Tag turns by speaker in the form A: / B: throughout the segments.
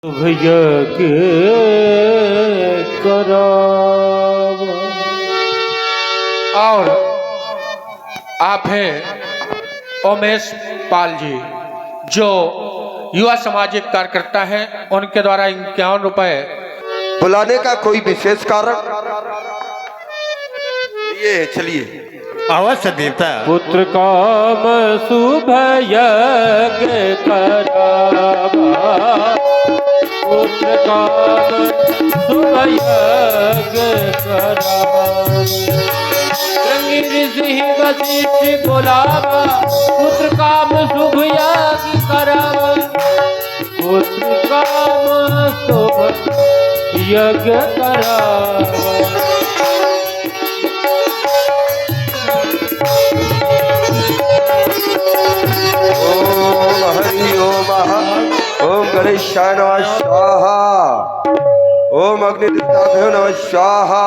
A: यज्ञ कराव।
B: और आप हैं उमेश पाल जी, जो युवा सामाजिक कार्यकर्ता हैं। उनके द्वारा 51 रुपए
C: बुलाने का कोई विशेष कारण? ये चलिए।
D: अवश्य देवता।
A: पुत्र काम शुभ यज्ञ करावा, पुत्र काम शुभ यज्ञ करावा। रंगीन सिंह वशिष्ठ बोलावा, पुत्र काम शुभ यज्ञ करावा, पुत्र काम शुभ यज्ञ करावा।
C: ओम गणेशाय नमः स्वाहा। ओम अग्निदेवताभ्यो नमः स्वाहा।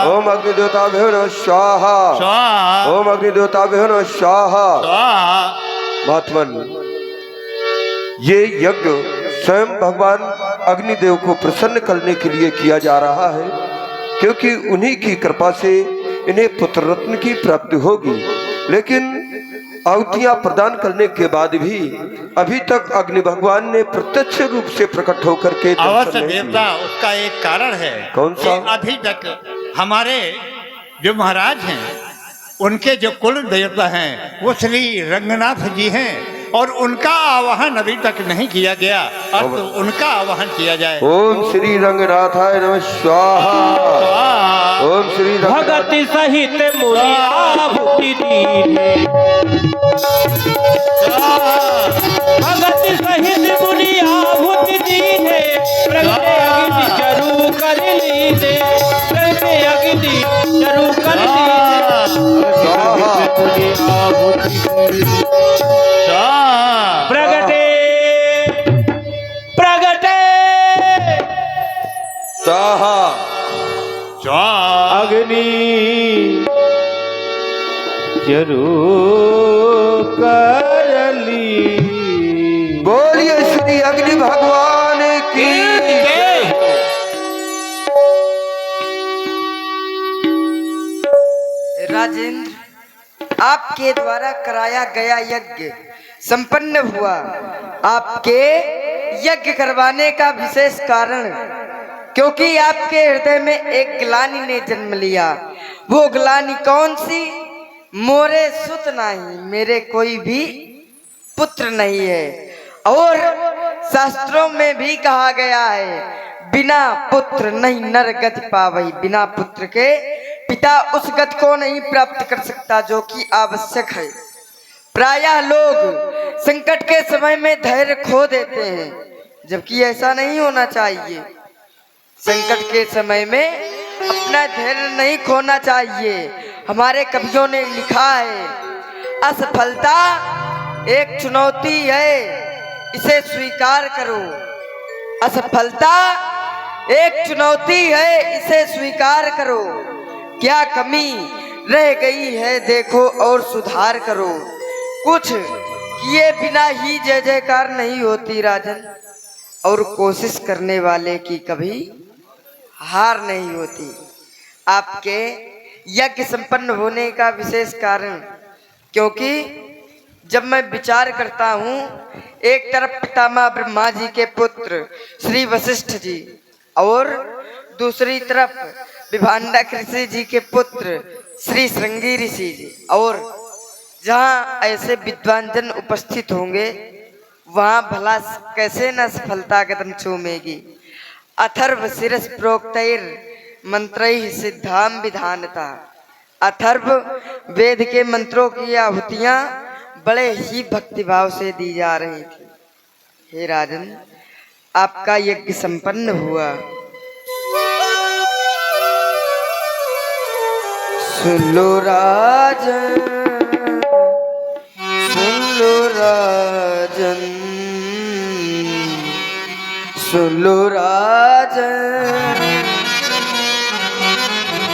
C: ओम अग्निदेवताभ्यो नमः स्वाहा। ओम अग्निदेवताभ्यो नमः स्वाहा। महात्मन, ये यज्ञ स्वयं भगवान अग्निदेव को प्रसन्न करने के लिए किया जा रहा है, क्योंकि उन्हीं की कृपा से इन्हें पुत्र रत्न की प्राप्ति होगी। लेकिन आहुतियां प्रदान करने के बाद भी अभी तक अग्नि भगवान ने प्रत्यक्ष रूप से प्रकट होकर के
D: अवश्य देवता, उसका एक कारण है।
C: कौन सा?
D: अभी तक हमारे जो महाराज हैं, उनके जो कुल देवता हैं वो श्री रंगनाथ जी हैं, और उनका आवाहन अभी तक नहीं किया गया। अब तो उनका आवाहन किया जाए।
C: ओम श्री रंगनाथाय नमः स्वाहा। ओम श्री
A: भगत सहित मुनि आहुति दीने, भगत सहित मुनि आहुति दीने, प्रगटे अग्नि चरु कर लीने, प्रगटे अग्नि चरु कर लीने, मुनि आहुति दीने। प्रगटे प्रगटे
C: स्वाहा।
A: अग्नि जरूर कर ली।
C: बोलिए श्री अग्नि भगवान की जय।
E: राजेंद्र, आपके द्वारा कराया गया यज्ञ संपन्न हुआ। आपके यज्ञ करवाने का विशेष कारण, क्योंकि आपके हृदय में एक ग्लानि ने जन्म लिया। वो ग्लानि कौन सी? मोरे सुत नहीं, मेरे कोई भी पुत्र नहीं है। और शास्त्रों में भी कहा गया है, बिना पुत्र नहीं नर गति पावई। बिना पुत्र के पिता उस गति को नहीं प्राप्त कर सकता जो कि आवश्यक है। प्रायः लोग संकट के समय में धैर्य खो देते हैं, जबकि ऐसा नहीं होना चाहिए। संकट के समय में अपना धैर्य नहीं खोना चाहिए। हमारे कवियों ने लिखा है, असफलता एक चुनौती है, इसे स्वीकार करो। असफलता एक चुनौती है, इसे स्वीकार करो। क्या कमी रह गई है देखो और सुधार करो। कुछ किए बिना ही जय जयकार नहीं होती राजन, और कोशिश करने वाले की कभी हार नहीं होती। आपके यज्ञ संपन्न होने का विशेष कारण, क्योंकि जब मैं विचार करता हूँ, एक तरफ पितामह ब्रह्मा जी के पुत्र श्री वशिष्ठ जी, और दूसरी तरफ विभांडक ऋषि जी के पुत्र श्री श्रृंगी ऋषि जी, और जहाँ ऐसे विद्वान जन उपस्थित होंगे वहाँ भला कैसे न सफलता कदम चूमेगी। अथर्व शिरस प्रोक्तैर मंत्रैः सिद्धाम विधानता। अथर्व वेद के मंत्रों की आहुतियां बड़े ही भक्तिभाव से दी जा रही थी। हे राजन, आपका यज्ञ संपन्न हुआ। सुन लो राजन, सुन लो राजन, सुन लो राजन,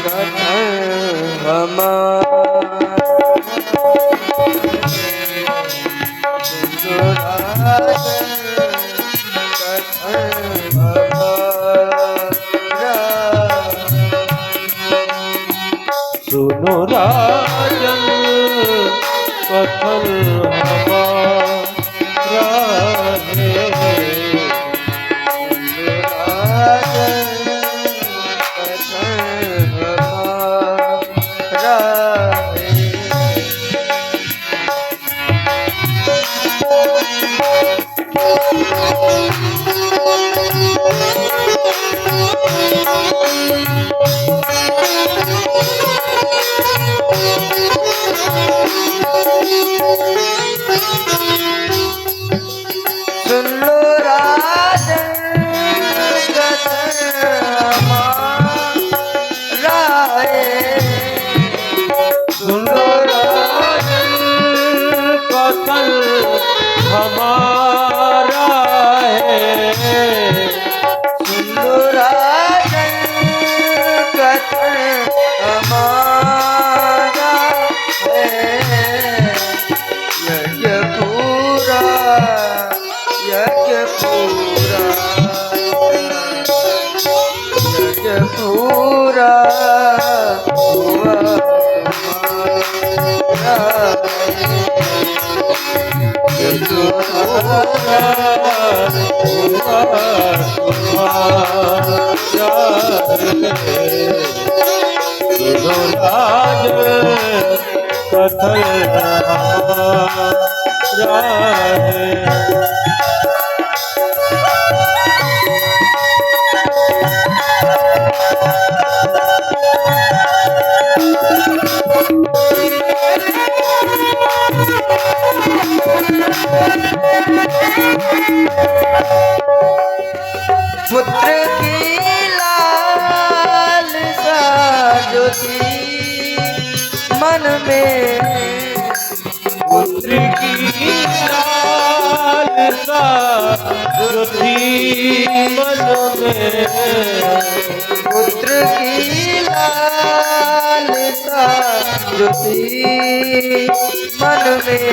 E: कथन हमारा। सुन लो राजन, कथन
A: सुनो राजन कथन हमारा है।
E: सुन लो राजन कथन हमारा है।
A: सुन लो राजन कथन हमारा है।
E: सुन लो राजन कथन हमारा है। यज्ञ पूरा यज्ञ पूरा यज्ञ पूरा हुआ तुम्हारा यज्ञ पूरा
A: सुनो राजन कथन हमारा है।
E: पुत्र की लालसा जो थी मन में।
A: पुत्र की लालसा जो थी मन में।
E: पुत्र की लालसा जो थी मन में।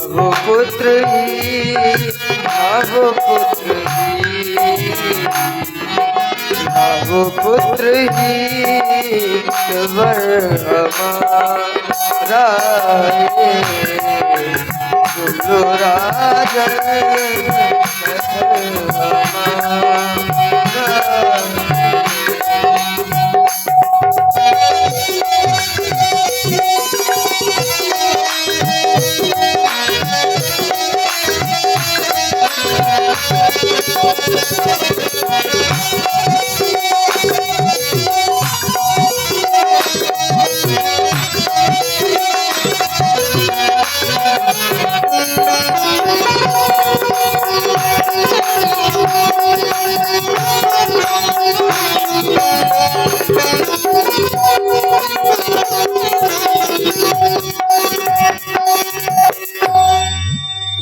E: वो पुत्र ही वो पुत्र ही वो पुत्र ही वर हमारा है। सुनो राजन कथन हमारा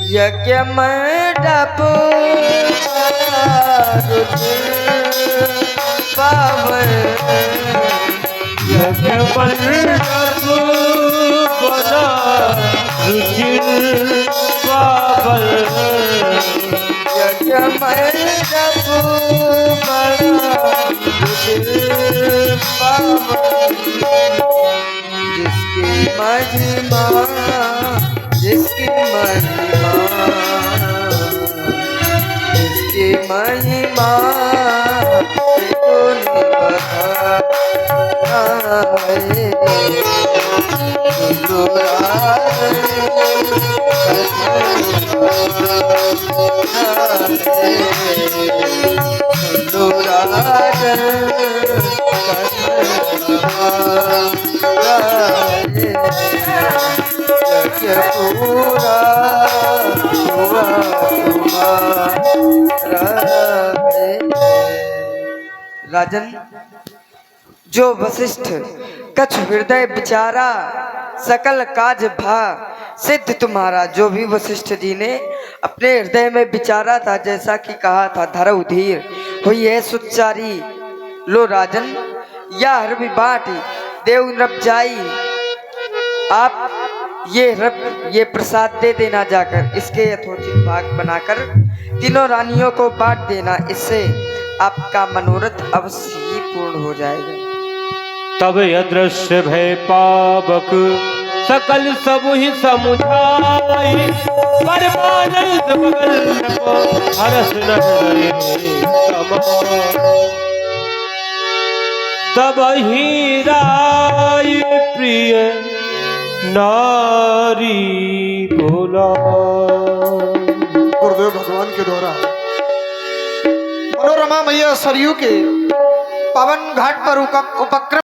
E: यज्ञ मंडप पावन
A: यज्ञ मंडप बना रुचिर पावन।
E: यज्ञ मंडप बना रुचिर पावन। जिसकी महिमा जिसकी महिमा जिसकी महिमा कोई बताए। सुनो राजन सुनो राजन पूरा हुआ तुम्हारा है। राजन जो वशिष्ठ कछ हृदय विचारा सकल काज भा सिद्ध तुम्हारा। जो भी वशिष्ठ जी ने अपने हृदय में विचारा था, जैसा कि कहा था धरऊ धीर हुई है सुचारी। लो राजन या हर बाट देव नृप जाई। आप ये प्रसाद दे देना जाकर, इसके यथोचित भाग बनाकर तीनों रानियों को बांट देना। इससे आपका मनोरथ अवश्य ही पूर्ण हो जाएगा।
A: तब अदृश्य भय पावक सकल सब ही समुझाई परमानंद बगल हरस न हृदय समाई। तब ही राय प्रिय नारी बोला।
F: गुरुदेव भगवान के द्वारा मनोरमा मैया सरयू के पावन घाट पर उपक्रम